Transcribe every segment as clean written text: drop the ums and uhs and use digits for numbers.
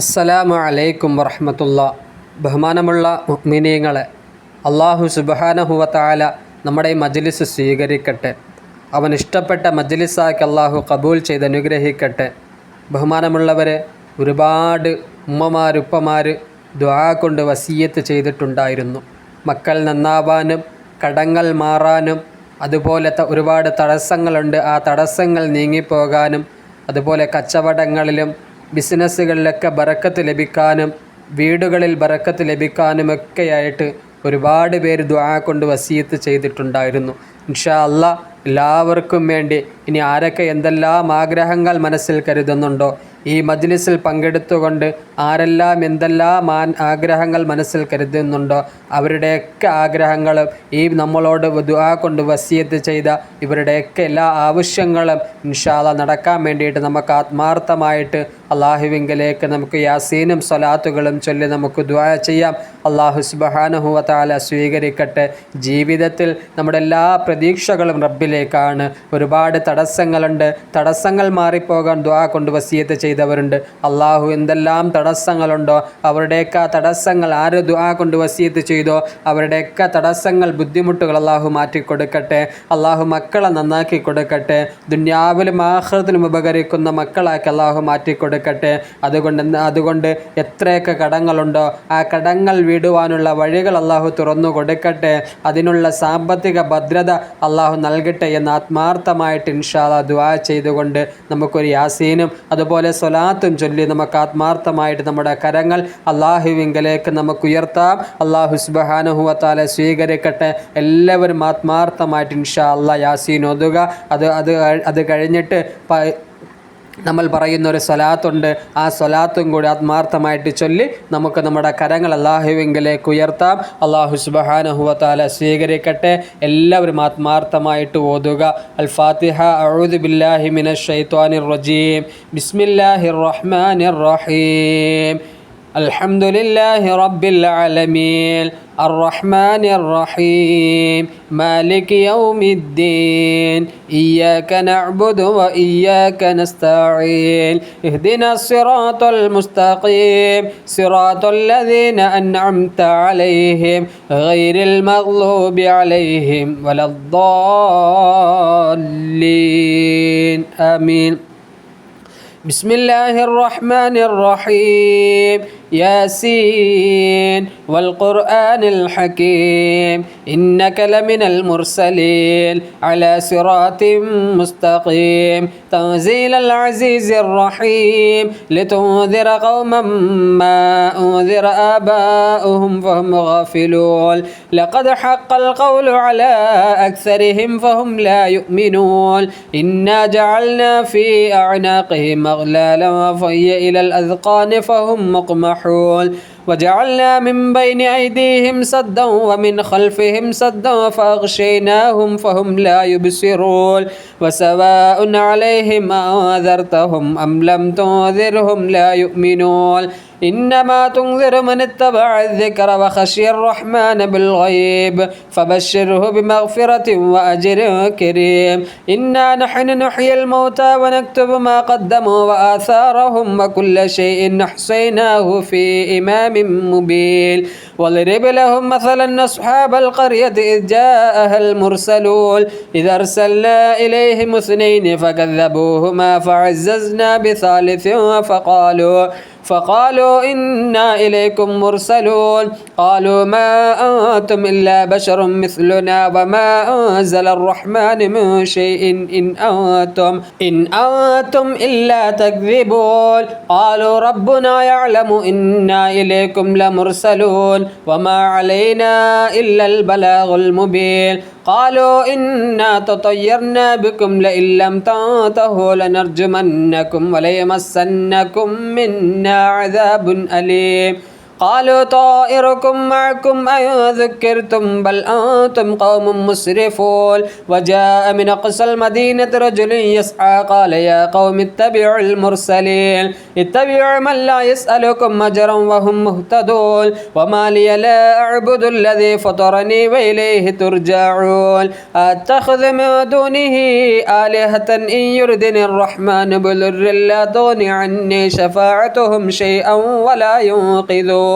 അസ്സലാമു അലൈക്കും വറഹ്മത്തുള്ളാ. ബഹുമാനമുള്ള മുഅ്മിനീങ്ങളെ, അല്ലാഹു സുബ്ഹാനഹു വ തആല നമ്മുടെ ഈ മജ്ലിസ് സ്വീകരിക്കട്ടെ. അവൻ ഇഷ്ടപ്പെട്ട മജ്ലിസാക്കി അല്ലാഹു കബൂൽ ചെയ്ത് അനുഗ്രഹിക്കട്ടെ. ബഹുമാനമുള്ളവരെ, ഒരുപാട് ഉമ്മമാർ ഉപ്പമാർ ദുആ കൊണ്ട് വസിയ്യത്ത് ചെയ്തിട്ടുണ്ടായിരുന്നു. മക്കൾ നന്നാവാനും കടങ്ങൾ മാറാനും അതുപോലത്തെ ഒരുപാട് തടസ്സങ്ങളുണ്ട്, ആ തടസ്സങ്ങൾ നീങ്ങിപ്പോകാനും അതുപോലെ കച്ചവടങ്ങളിലും ബിസിനസ്സുകളിലൊക്കെ ബറക്കത്ത് ലഭിക്കാനും വീടുകളിൽ ബറക്കത്ത് ലഭിക്കാനുമൊക്കെയായിട്ട് ഒരുപാട് പേര് ദുആ കൊണ്ട് വസിയത്ത് ചെയ്തിട്ടുണ്ടായിരുന്നു. ഇൻഷാ അല്ലാഹ് എല്ലാവർക്കും വേണ്ടി ഇനി ആരൊക്കെ എന്തെല്ലാം ആഗ്രഹങ്ങൾ മനസ്സിൽ കരുതുന്നുണ്ടോ, ഈ മജ്ലിസിൽ പങ്കെടുത്തുകൊണ്ട് ആരെല്ലാം എന്തെല്ലാം ആഗ്രഹങ്ങൾ മനസ്സിൽ കരുതുന്നുണ്ടോ അവരുടെയൊക്കെ ആഗ്രഹങ്ങളും ഈ നമ്മളോട് ദുആ കൊണ്ട് വസിയത്ത് ചെയ്ത ഇവരുടെയൊക്കെ എല്ലാ ആവശ്യങ്ങളും ഇൻഷാ അല്ലാഹ് നടക്കാൻ വേണ്ടിയിട്ട് നമുക്ക് ആത്മാർത്ഥമായിട്ട് അല്ലാഹുവിങ്കലേക്ക് നമുക്ക് യാസീനും സ്വലാത്തുകളും ചൊല്ലി നമുക്ക് ദുആ ചെയ്യാം. അല്ലാഹു സുബ്ഹാനഹു വ തആല സ്വീകരിക്കട്ടെ. ജീവിതത്തിൽ നമ്മുടെ എല്ലാ പ്രതീക്ഷകളും റബ്ബിലേക്കാണ്. ഒരുപാട് തടസ്സങ്ങളുണ്ട്, തടസ്സങ്ങൾ മാറിപ്പോകാൻ ദുആ കൊണ്ട് വസിയത്ത് ചെയ്തവരുണ്ട്. അല്ലാഹു എന്തെല്ലാം തടസ്സങ്ങളുണ്ടോ അവരുടെയൊക്കെ തടസ്സങ്ങൾ ആര് ദുആ കൊണ്ട് വസിയത്ത് ചെയ്തോ അവരുടെയൊക്കെ തടസ്സങ്ങൾ ബുദ്ധിമുട്ടുകൾ അല്ലാഹു മാറ്റിക്കൊടുക്കട്ടെ. അല്ലാഹു മക്കളെ നന്നാക്കി കൊടുക്കട്ടെ. ദുനിയാവിലും ആഖിറത്തിലും ഉപകരിക്കുന്ന മക്കളാക്കി അല്ലാഹു മാറ്റിക്കൊടുക്കട്ടെ. അതുകൊണ്ട് എത്രയൊക്കെ കടങ്ങളുണ്ടോ ആ കടങ്ങൾ വീടുവാനുള്ള വഴികൾ അല്ലാഹു തുറന്നു കൊടുക്കട്ടെ. അതിനുള്ള സാമ്പത്തിക ഭദ്രത അല്ലാഹു നൽകട്ടെ എന്ന് ആത്മാർത്ഥമായിട്ട് ഇൻഷാ അല്ലാഹ് ദുആ ചെയ്തുകൊണ്ട് നമുക്കൊരു യാസീനും അതുപോലെ സ്വലാത്തും ചൊല്ലി നമുക്ക് ആത്മാർത്ഥമായിട്ട് നമ്മുടെ കരങ്ങൾ അല്ലാഹുവിങ്കലേക്ക് നമുക്ക് ഉയർത്താം. അല്ലാഹു സുബ്ഹാനഹു വ തആല സ്വീകരിക്കട്ടെ. എല്ലാവരും ആത്മാർത്ഥമായിട്ട് ഇൻഷാ അല്ലാഹ് യാസീൻ ഓതുക. അത് കഴിഞ്ഞിട്ട് നമ്മൾ പറയുന്ന ഒരു സ്വലാത്തുണ്ട്, ആ സ്വലാത്തും കൂടി ആത്മാർത്ഥമായിട്ട് ചൊല്ലി നമുക്ക് നമ്മുടെ കരങ്ങൾ അല്ലാഹുവിങ്കലേക്ക് ഉയർത്താം. അല്ലാഹു സുബ്ഹാനഹു വ തആല സ്വീകരിക്കട്ടെ. എല്ലാവരും ആത്മാർത്ഥമായിട്ട് ഓതുക. അൽ ഫാത്തിഹ. അഊദു ബില്ലാഹി മിനശ് ശൈത്വാനിർ റജീം. ബിസ്മില്ലാഹിർ റഹ്മാനിർ റഹീം. അൽഹംദുലില്ലാഹി റബ്ബിൽ ആലമീൻ الرحمن الرحيم مالك يوم الدين إياك نعبد وإياك نستعين اهدنا الصراط المستقيم صراط الذين أنعمت عليهم غير المغضوب عليهم ولا الضالين آمين. بسم الله الرحمن الرحيم ياسين والقرآن الحكيم إنك لمن المرسلين على صراط مستقيم تنزيل العزيز الرحيم لتنذر قوما ما أنذر آباؤهم فهم غافلون لقد حق القول على أكثرهم فهم لا يؤمنون إنا جعلنا في أعناقهم أغلالا فهي إلى الأذقان فهم مقمحون وجعلنا من بين أيديهم سدا ومن خلفهم سدا فأغشيناهم فهم لا يبصرون وسواء عليهم أنذرتهم أم لم تنذرهم لا يؤمنون إنما تنذر من اتبع الذكر وخشي الرحمن بالغيب فبشره بمغفرة وأجر كريم إنا نحن نحيي الموتى ونكتب ما قدموا وآثارهم وكل شيء أحصيناه في إمام مبين واضرب لهم مثلا أصحاب القرية إذ جاءها المرسلون إذ أرسلنا إليهم اثنين فكذبوهما فعززنا بثالث فقالوا إنا إليكم مرسلون قالوا ما أنتم إلا بشر مثلنا وما أنزل الرحمن من شيء إن أنتم إلا تكذبون قالوا ربنا يعلم إنا إليكم لمرسلون وما علينا إلا البلاغ المبين قالوا إنا تطيرنا بكم لئن لم تنتهوا لنرجمنكم وليمسنكم منا عذاب أليم قالوا طائركم معكم أن ذكرتم بل أنتم قوم مسرفون وجاء من أقصى المدينة رجل يسعى قال يا قوم اتبعوا المرسلين اتبعوا من لا يسألكم أجرا وهم مهتدون وما لي لا أعبد الذي فطرني وإليه ترجعون أتخذ من دونه آلهة إن يردني الرحمن بضر لا تغني عني شفاعتهم شيئا ولا ينقذون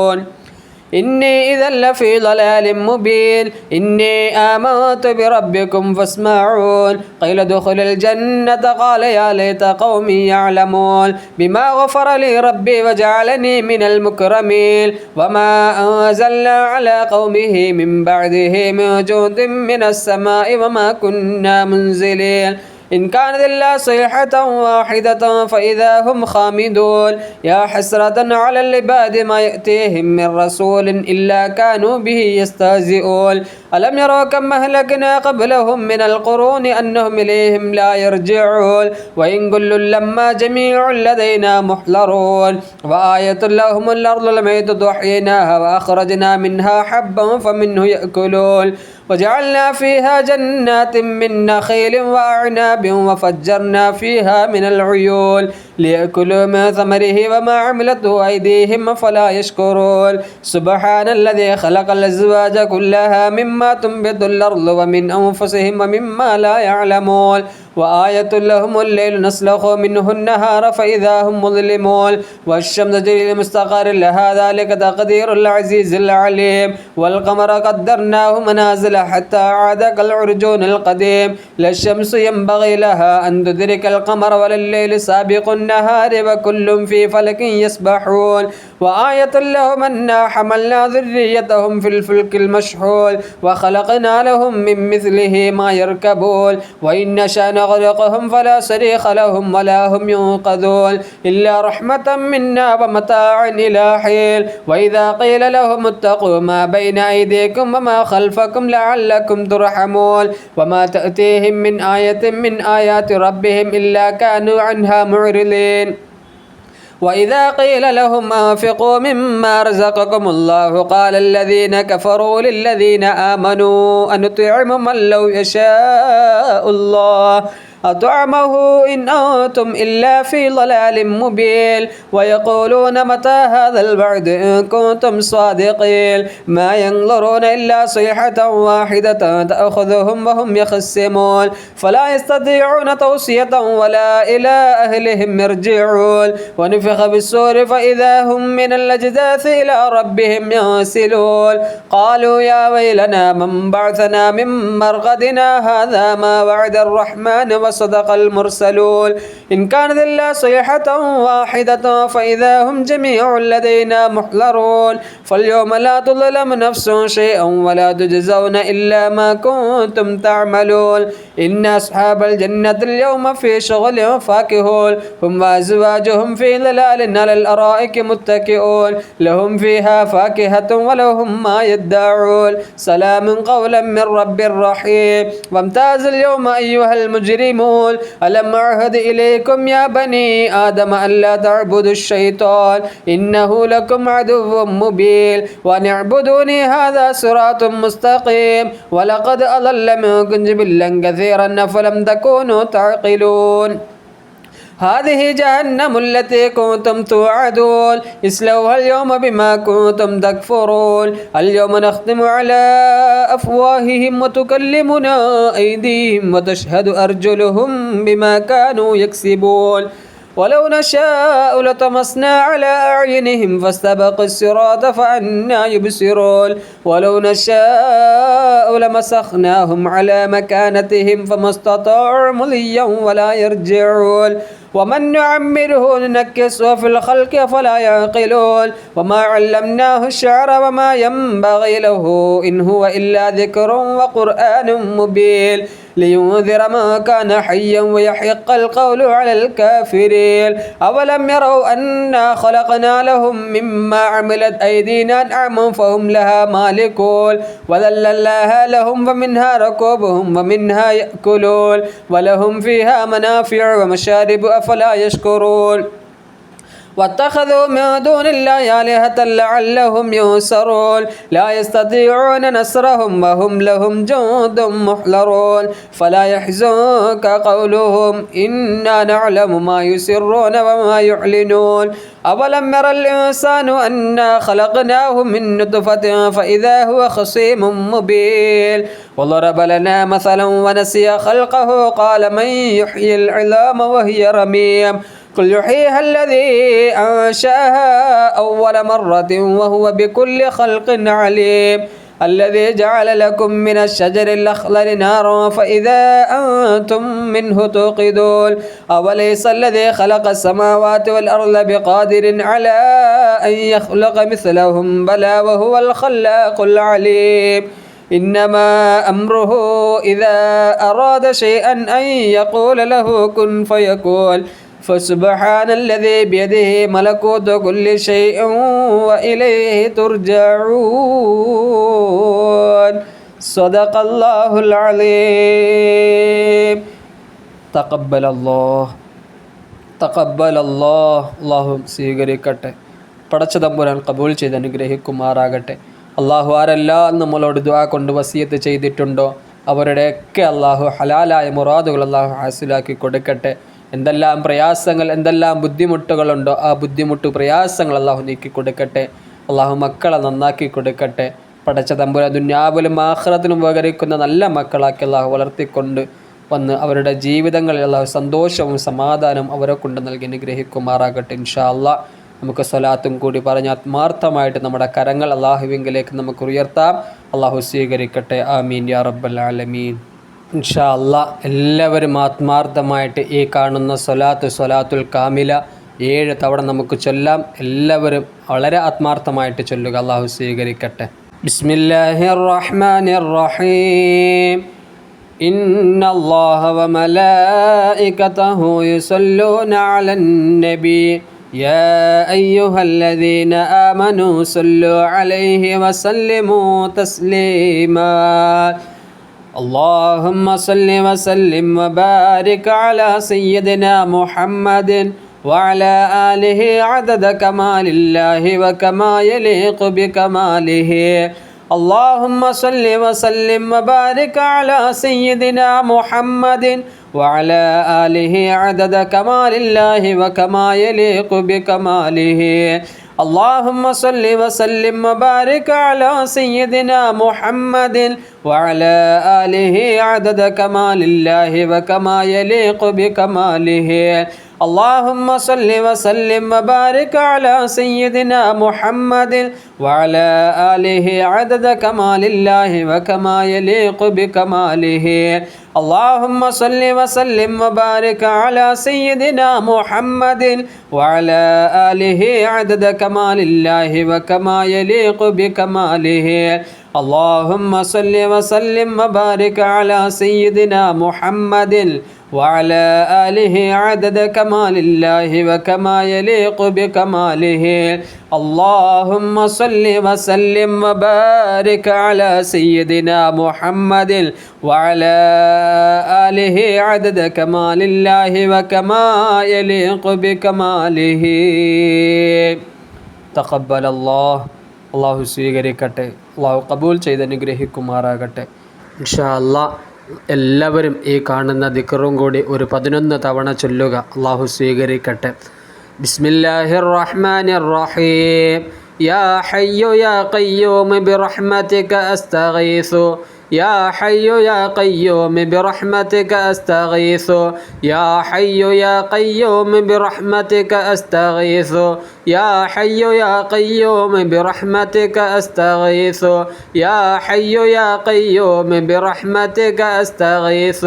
إني إذا لفي ضلال مبين إني آمنت بربكم فاسمعون قيل ادخل الجنة قال يا ليت قومي يعلمون بما غفر لي ربي وجعلني من المكرمين وما أنزلنا على قومه من بعده من جند من السماء وما كنا منزلين إن كانت إلا صيحة واحدة فإذا هم خامدون يا حسرة على العباد ما يأتيهم من رسول إلا كانوا به يستهزئون ألم يروا كم أهلكنا قبلهم من القرون أنهم إليهم لا يرجعون وإن كل لما جميع لدينا محضرون وآية لهم الأرض الميتة أحييناها وأخرجنا منها حبا فمنه يأكلون وجعلنا فيها جنات من نخيل وأعناب وفجرنا فيها من العيون ليأكلوا من ثمره وما عملته أيديهم فلا يشكرون سبحان الذي خلق الأزواج كلها مما تنبت الأرض ومن أنفسهم ومما لا يعلمون وآية لهم الليل نسلخ منه النهار فإذا هم مظلمون والشمس تجري لمستقر لها ذلك تقدير العزيز العليم والقمر قدرناه منازل حتى عاد كالعرجون القديم لا الشمس ينبغي لها أن تدرك القمر ولا الليل سابق النهار وكل في فلك يسبحون وآية لهم أنا حملنا ذريتهم في الفلك المشحون وخلقنا لهم من مثله ما يركبون وإن نشأ نغرقهم فلا صريخ لهم ولا هم ينقذون إلا رحمة منا ومتاعا إلى حين وإذا قيل لهم اتقوا ما بين أيديكم وما خلفكم لعلكم ترحمون وما تأتيهم من آية من آيات ربهم إلا كانوا عنها معرضين وإذا قيل لهم أنفقوا مما رزقكم الله قال الذين كفروا للذين آمنوا أنطعم من لو يشاء الله أطعمه إن أنتم إلا في ضلال مبين ويقولون متى هذا الوعد إن كنتم صادقين ما ينظرون إلا صيحة واحدة تأخذهم وهم يخصمون فلا يستطيعون توصية ولا إلى أهلهم يرجعون ونفخ بالصور فإذا هم من الأجداث إلى ربهم ينسلون قالوا يا ويلنا من بعثنا من مرقدنا هذا ما وعد الرحمن وصدق المرسلون إن كانت إلا صيحة واحدة فإذا هم جميع لدينا محضرون فاليوم لا تظلم نفس شيئا ولا تجزون إلا ما كنتم تعملون إن أصحاب الجنة اليوم في شغل فاكهون هم وأزواجهم في ظلال على الأرائك متكئون لهم فيها فاكهة ولهم ما يدعون سلام قولا من رب رحيم وامتاز اليوم أيها المجرمون ألم أعهد إليكم يا بني آدم ألا تعبدوا الشيطان إنه لكم عدو مبين وأن اعبدوني هذا صراط مستقيم ولقد أضل منكم جبلا كثيرا فلم تكونوا تعقلون هذه جهنم التي كنتم توعدون اصلوها اليوم بما كنتم تكفرون اليوم نختم على أفواههم وتكلمنا أيديهم وتشهد أرجلهم بما كانوا يكسبون ولو نشاء لطمسنا على أعينهم فاستبقوا الصراط فأنى يبصرون ولو نشاء لمسخناهم على مكانتهم فما استطاعوا مضيا ولا يرجعون ومن نعمره ننكسه في الخلق فلا يعقلون وما علمناه الشعر وما ينبغي له إن هو إلا ذكر وقرآن مبين لينذر من كان حيا ويحق القول على الكافرين أولم يروا أنا خلقنا لهم مما عملت أيدينا أنعاما فهم لها مالكون وذللناها لهم ومنها ركوبهم ومنها يأكلون ولهم فيها منافع ومشارب أفلا يشكرون واتخذوا من دون الله آلهة لعلهم ينصرون لا يستطيعون نصرهم وهم لهم جند محضرون فلا يحزنك قولهم إنا نعلم ما يسرون وما يعلنون أولم ير الإنسان أنا خلقناه من نطفة فإذا هو خصيم مبين وضرب لنا مثلا ونسي خلقه قال من يحيي العظام وهي رميم قل يحييها الذي أنشأها أول مرة وهو بكل خلق عليم الذي جعل لكم من الشجر الأخضر نارا فإذا أنتم منه توقدون أوليس الذي خلق السماوات والأرض بقادر على أن يخلق مثلهم بلى وهو الخلاق العليم إنما أمره إذا أراد شيئا أن يقول له كن فيكون فسبحان الذي بيده ملكوت كل شيء وإليه ترجعون صدق الله العظيم تقبل الله അള്ളാഹു സ്വീകരിക്കട്ടെ. പടച്ച തമ്പുരാൻ കബൂൽ ചെയ്ത് അനുഗ്രഹിക്കുമാറാകട്ടെ. അള്ളാഹു ആരെല്ലാം നമ്മളോട് ദുആ കൊണ്ട് വസിയത്ത് ചെയ്തിട്ടുണ്ടോ അവരുടെയൊക്കെ അള്ളാഹു ഹലാലായ മുറാദുകൾ അള്ളാഹു ഹാസിലാക്കി കൊടുക്കട്ടെ. എന്തെല്ലാം പ്രയാസങ്ങൾ എന്തെല്ലാം ബുദ്ധിമുട്ടുകളുണ്ടോ ആ ബുദ്ധിമുട്ട് പ്രയാസങ്ങൾ അള്ളാഹു നീക്കി കൊടുക്കട്ടെ. അള്ളാഹു മക്കളെ നന്നാക്കി കൊടുക്കട്ടെ. പടച്ച തമ്പുരാൻ ദുനിയാവിലും ആഖിറത്തിലും ഉപകരിക്കുന്ന നല്ല മക്കളാക്കി അള്ളാഹു വളർത്തിക്കൊണ്ട് വന്ന് അവരുടെ ജീവിതങ്ങളിൽ അള്ളാഹു സന്തോഷവും സമാധാനവും അവരെ കൊണ്ട് നൽകി അനുഗ്രഹിക്കുമാറാകട്ടെ. ഇൻഷാ അള്ളാഹ് നമുക്ക് സ്വലാത്തും കൂടി പറഞ്ഞ് ആത്മാർത്ഥമായിട്ട് നമ്മുടെ കരങ്ങൾ അള്ളാഹുവിങ്കിലേക്ക് നമുക്ക് ഉയർത്താം. അള്ളാഹു സ്വീകരിക്കട്ടെ. ആമീൻ യാ റബ്ബൽ ആലമീൻ. ഇൻഷാ അള്ളാഹ് എല്ലാവരും ആത്മാർത്ഥമായിട്ട് ഈ കാണുന്ന സ്വലാത്തുൽ കാമില 7 തവണ നമുക്ക് ചൊല്ലാം. എല്ലാവരും വളരെ ആത്മാർത്ഥമായിട്ട് ചൊല്ലുക. അള്ളാഹു സ്വീകരിക്കട്ടെ. ബിസ്മില്ലാഹിർ റഹ്മാനിർ റഹീം. ഇന്നല്ലാഹ വമലായികതഹു യുസല്ലൂന അലൻ നബി യാ അയ്യുഹല്ലദീന ആമനൂ സല്ലു അലൈഹി വസല്ലിമൂ തസ്ലീമാ. اللهم صل وسلم وبارك على سيدنا محمد وعلى آله عدد كمال الله وكما يليق بكماله. اللهم صل وسلم وبارك على سيدنا محمد وعلى آله عدد كمال الله وكما يليق بكماله. اللهم صل وسلم وبارك على سيدنا محمد وعلى آله عدد كمال الله وكما يليق بكماله. اللهم صل وسلم وبارك على سيدنا محمد وعلى آله عدد كمال الله وكما يليق بكماله. اللهم صل وسلم وبارك على سيدنا محمد وعلى آله عدد كمال الله وكما يليق بكماله. اللهم صل وسلم وبارك على سيدنا محمد وعلى آله عدد كمال الله وكما يليق بكماله. اللهم صل وسلم وبارك على سيدنا محمد وعلى آله عدد كمال الله وكما يليق بكماله. تقبل الله. അള്ളാഹു സ്വീകരിക്കട്ടെ. അള്ളാഹു കബൂൽ ചെയ്ത് അനുഗ്രഹിക്കുമാറാകട്ടെ. ഇൻഷാ അല്ലാഹ് എല്ലാവരും ഈ കാണുന്ന ദിക്റും കൂടി ഒരു 11 തവണ ചൊല്ലുക. അള്ളാഹു സ്വീകരിക്കട്ടെ. ബിസ്മില്ലാഹിർ റഹ്മാനിർ റഹീം. യാ ഹയ്യു യാ ഖയ്യൂം ബിറഹ്മതിക അസ്തഗീസു يا حي يا قيوم برحمتك أستغيث يا حي يا قيوم برحمتك أستغيث يا حي يا قيوم برحمتك أستغيث يا حي يا قيوم برحمتك أستغيث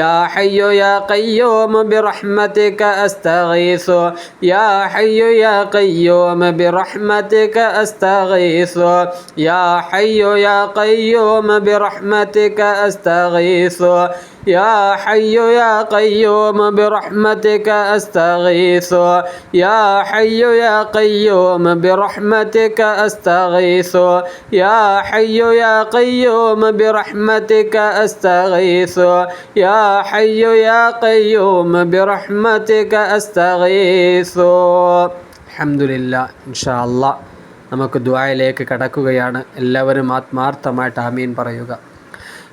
يا حي يا قيوم برحمتك أستغيث يا حي يا قيوم برحمتك أستغيث يا حي يا قيوم برحمتك أستغيث يا حي يا قيوم برحمتك أستغيث يا حي يا قيوم برحمتك أستغيث يا حي يا قيوم برحمتك أستغيث يا حي يا قيوم برحمتك أستغيث. അൽഹംദുലില്ലാ. ഇൻഷാ അല്ലാഹ് നമുക്ക് ദുആയിലേക്ക് കടക്കുകയാണ്. എല്ലാവരും ആത്മാർത്ഥമായിട്ട് ആമീൻ പറയുക.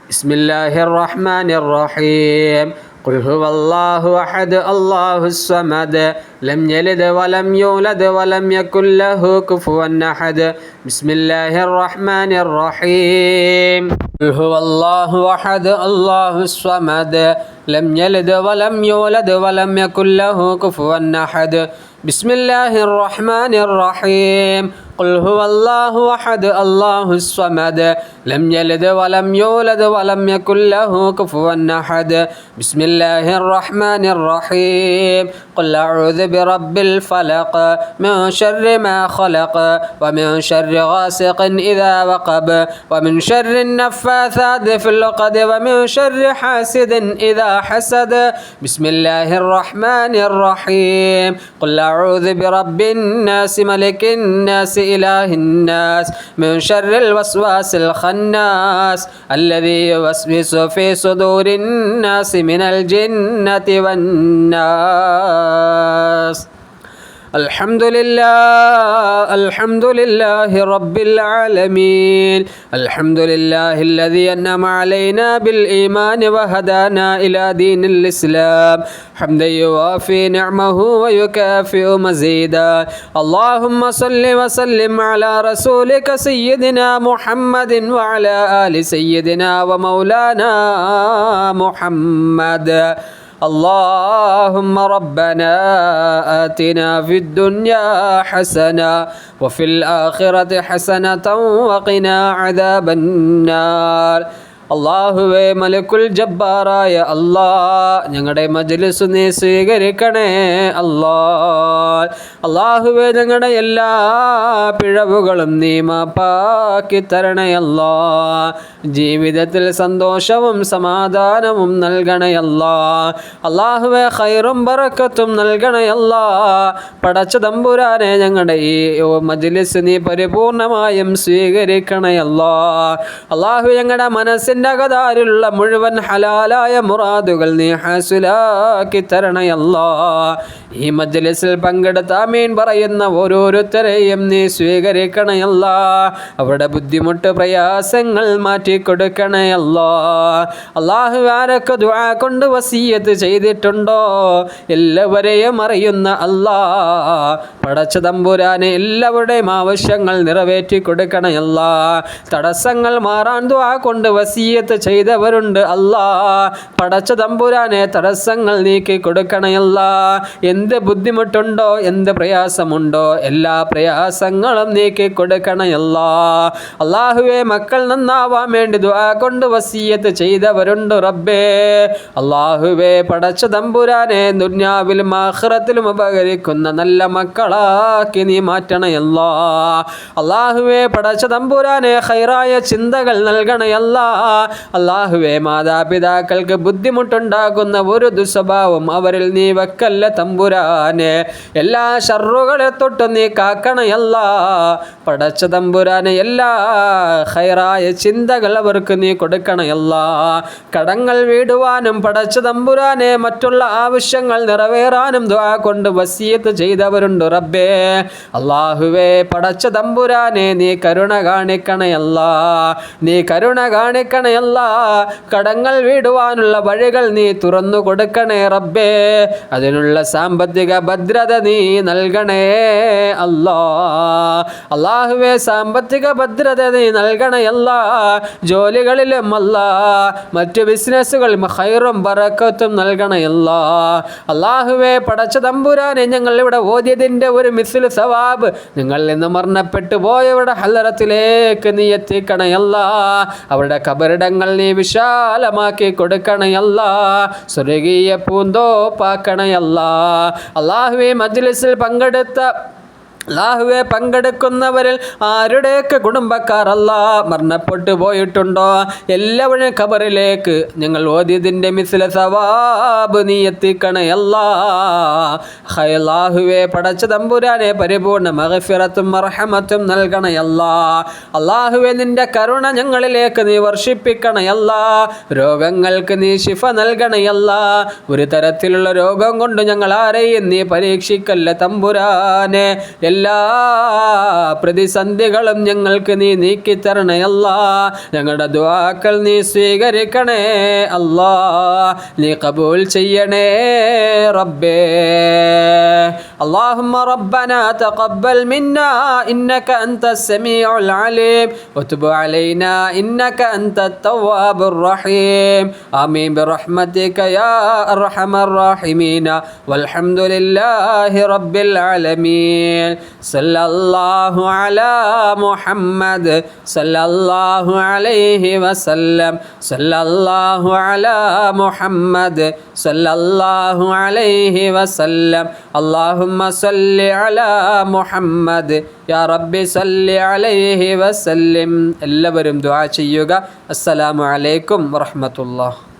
ബിസ്മില്ലാഹിർ റഹ്മാനിർ റഹീം. ഖുൽ ഹുവല്ലാഹു അഹദ് അല്ലാഹുസ് സമദ് ലം യലിദ് വലം യൂലദ് വലം യകുൽ ലഹു കുഫുവൻ അഹദ്. ബിസ്മില്ലാഹിർ റഹ്മാനിർ റഹീം. ഖുൽ ഹുവല്ലാഹു അഹദ് അല്ലാഹുസ് സമദ് ലം യലിദ് വലം യൂലദ് വലം യകുൽ ലഹു കുഫുവൻ അഹദ്. ബിസ്മില്ലാഹിർ റഹ്മാനിർ റഹീം. ഖുൽ ഹുവല്ലാഹു അഹദ് അല്ലാഹുസ് സമദ് ലം യലിദ് വലം യൂലദ് വലം യകുൽ ലഹു കുഫുവൻ അഹദ്. ബിസ്മില്ലാഹിർ റഹ്മാനിർ റഹീം. ഖുൽ അഊദു ബിറബ്ബിൽ ഫലഖ് മിൻ ശർരി മാ ഖലഖ് വമിൻ ശർരി ഗാസിഖിൻ ഇദാ വഖബ് വമിൻ ശർരി നഫ്ഫാഥാതി ഫിൽ ഉഖദ് വമിൻ ശർരി ഹാസിദിൻ ഇദാ ഹസദ്. ബിസ്മില്ലാഹിർ റഹ്മാനിർ റഹീം. ഖുൽ അഊദു ബിറബ്ബിൻ നാസ് മലിക്കിൻ നാസ് ഇലാഹിൻ നാസ് മിൻ ശർരിൽ വസ്വാസിൽ ഖന്നാസ് അല്ലദീ യുവസ്വിസു ഫീ സുദൂരിൻ നാസ് മിനൽ ജിന്നതി വന്നാസ്. അൽഹംദുലില്ലാഹി റബ്ബിൽ ആലമീൻ. അൽഹംദുലില്ലാഹില്ലദീ അൻഅമ അലൈനാ ബിൽ ഈമാനി വഹദാനാ ഇലാ ദീനിൽ ഇസ്ലാം ഹംദൻ യുവാഫി നിഅമഹു വയുകാഫിഉ മസീദാ. അല്ലാഹുമ്മ സ്വല്ലി വസല്ലിം അലാ റസൂലിക സയ്യിദിനാ മുഹമ്മദിൻ വഅലാ ആലി സയ്യിദിനാ വമൗലാനാ മുഹമ്മദ്. اللهم ربنا آتنا في الدنيا حسنة وفي الآخرة حسنة وقنا عذاب النار. അള്ളാഹുവേ മലക്കുൽ ജബ്ബാറായ അല്ലാഹ് ഞങ്ങളുടെ മജ്ലിസ് നീ സ്വീകരിക്കണേ അല്ലാഹ്. അള്ളാഹുവേ ഞങ്ങളുടെ എല്ലാ പിഴവുകളും നീ മാപ്പാക്കി തരണേ അല്ലാഹ്. ജീവിതത്തിൽ സന്തോഷവും സമാധാനവും നൽകണേ അല്ലാഹ്. അള്ളാഹുവേ ഖൈറും ബറക്കത്തും നൽകണേ അല്ലാഹ്. പടച്ച തമ്പുരാനെ ഞങ്ങളുടെ ഈ മജ്ലിസ് നീ പരിപൂർണമായും സ്വീകരിക്കണേ അല്ലാഹ്. അള്ളാഹു ഞങ്ങളുടെ മനസ്സിൻ്റെ അകതാരിലുള്ള മുഴുവൻ ഹലാലായ മുറാദുകൾ നീ ഹാസിലാക്കി തരണേ അല്ലാഹ്. ഈ മജ്ലിസിൽ പങ്കെടുത്ത് ആമീൻ പറയുന്ന ഓരോരുത്തരെയും നീ സ്വീകരിക്കണേ അല്ലാഹ്. അവരുടെ ബുദ്ധിമുട്ട് പ്രയാസങ്ങൾ മാറ്റിക്കൊടുക്കണേ അല്ലാഹ്. അല്ലാഹു ആരൊക്കെ ദുആ കൊണ്ട് വസിയ്യത്ത് ചെയ്തിട്ടുണ്ടോ എല്ലാവരെയും അറിയുന്ന അല്ലാഹ്. പടച്ച തമ്പുരാനെ എല്ലാവരുടെയും ആവശ്യങ്ങൾ നിറവേറ്റി കൊടുക്കണേ അല്ലാഹ്. തടസ്സങ്ങൾ മാറാൻ ദുആ കൊണ്ട് വസിയ്യത്ത് ചെയ്തവരുണ്ട് അല്ലാഹ്. പടച്ച തമ്പുരാനെ തടസ്സങ്ങൾ നീക്കി കൊടുക്കണേ അല്ലാഹ്. എന്ത് ബുദ്ധിമുട്ടുണ്ടോ എന്ത് പ്രയാസമുണ്ടോ എല്ലാ പ്രയാസങ്ങളും നീക്കി കൊടുക്കണേ അല്ലാഹ്. അല്ലാഹുവേ മക്കൾ നന്നാവാൻ വേണ്ടി ദുആ കൊണ്ട് വസിയ്യത്ത് ചെയ്തവരുണ്ട് റബ്ബേ. അല്ലാഹുവേ പടച്ച തമ്പുരാനെ ദുനിയാവിലും ആഖിറത്തിലും ഉപകരിക്കുന്ന നല്ല മക്കളാക്കി നീ മാറ്റണേ അല്ലാഹ്. അല്ലാഹുവേ പടച്ച തമ്പുരാനെ ഖൈറായ ചിന്തകൾ നൽകണേ അല്ലാഹ്. അല്ലാഹുവേ മാതാപിതാക്കൾക്ക് ബുദ്ധിമുട്ടുണ്ടാകുന്ന ഒരു ദുസ്വഭാവം അവരിൽ നീ വെക്കല്ല തമ്പുരാനെ. എല്ലാ ശർറുകളെ തൊട്ട് നീ കാക്കണേ അല്ലാഹ്. പടച്ച തമ്പുരാനെ എല്ലാ ഖൈറായ ചിന്തകൾ അവർക്ക് നീ കൊടുക്കണേ അല്ലാഹ്. കടങ്ങൾ വീടുവാനും പടച്ച തമ്പുരാനെ മറ്റുള്ള ആവശ്യങ്ങൾ നിറവേറാനും ദുആ കൊണ്ട് വസിയത്ത് ചെയ്തവരുണ്ട് റബ്ബേ. അല്ലാഹുവേ പടച്ച തമ്പുരാനെ നീ കരുണ കാണിക്കണേ അല്ലാഹ്. നീ കരുണ കാണിക്കണേ അല്ലാഹ്. കടങ്ങൾ വീടുവാനുള്ള വഴികൾ നീ തുറന്നു കൊടുക്കണേ റബ്ബേ. അതിനുള്ള സാമ്പത്തിക ഭദ്രത നീ നൽകണേ അല്ലാഹ്. അല്ലാഹുവേ സാമ്പത്തിക ഭദ്രത നീ നൽകണേ അല്ലാഹ്. ജോലികളിലും അല്ലാഹ് മറ്റു ബിസിനസ്സുകൾ ഖൈറും ബറക്കത്തും നൽകണേ അല്ലാഹ്. അല്ലാഹുവേ പടച്ച തമ്പുരാനെ ഞങ്ങൾ ഇവിടെ ഓതിയതിൻ്റെ ഒരു മിസ്ൽ സവാബ് ഞങ്ങളിൽ നിന്ന് മരണപ്പെട്ടു പോയവരുടെ ഹലറത്തിലേക്ക് നീ എത്തിക്കണേ അല്ലാഹ്. അവരുടെ കബറിടങ്ങൾ നീ വിശാലമാക്കി കൊടുക്കണേ അല്ലാഹ്. സ്വർഗീയ പൂന്തോപ്പാക്കണേ അല്ലാഹ്. അല്ലാഹുവേ മജ്ലിസിൽ പങ്കെടുത്ത അല്ലാഹുവേ പങ്കെടുക്കുന്നവരിൽ ആരുടെയൊക്കെ കുടുംബക്കാർ മരണപ്പെട്ടു പോയിട്ടുണ്ടോ എല്ലാവരും ഖബറിലേക്ക് ഞങ്ങൾ ഓതിയതിൻ്റെ മിസ്ല സവാബ് നീ എത്തിക്കണേ അല്ലാഹുവേ പടച്ച തമ്പുരാനെ പരിപൂർണ്ണ മഗ്ഫിറത്തും മർഹമത്തും നൽകണേ അല്ലാഹുവേ നിന്റെ കരുണ ഞങ്ങളിലേക്ക് നീ വർഷിപ്പിക്കണേ രോഗങ്ങൾക്ക് നീ ശിഫ നൽകണേ ഒരു തരത്തിലുള്ള രോഗം കൊണ്ട് ഞങ്ങൾ ആരെയും നീ പരീക്ഷിക്കല്ല തമ്പുരാനെ എല്ലാ പ്രതിസന്ധികളും ഞങ്ങൾക്ക് നീ നീക്കിത്തരണേ ഞങ്ങളുടെ ദുആക്കൾ നീ സ്വീകരിക്കണേ നീ ഖബൂൽ ചെയ്യണേ റബ്ബേ اللهم ربنا تقبل منا إنك أنت السميع العليم وتب علينا إنك أنت التواب الرحيم آمين برحمتك يا أرحم الراحمين والحمد لله رب العالمين صلى الله على محمد صلى الله عليه وسلم صلى الله على محمد صلى الله عليه وسلم اللهم صل على محمد يا رب صل عليه وسلم എല്ലാവരും ദുആ ചെയ്യുക. അസ്സലാമു അലൈക്കും വറഹ്മത്തുള്ളാഹി.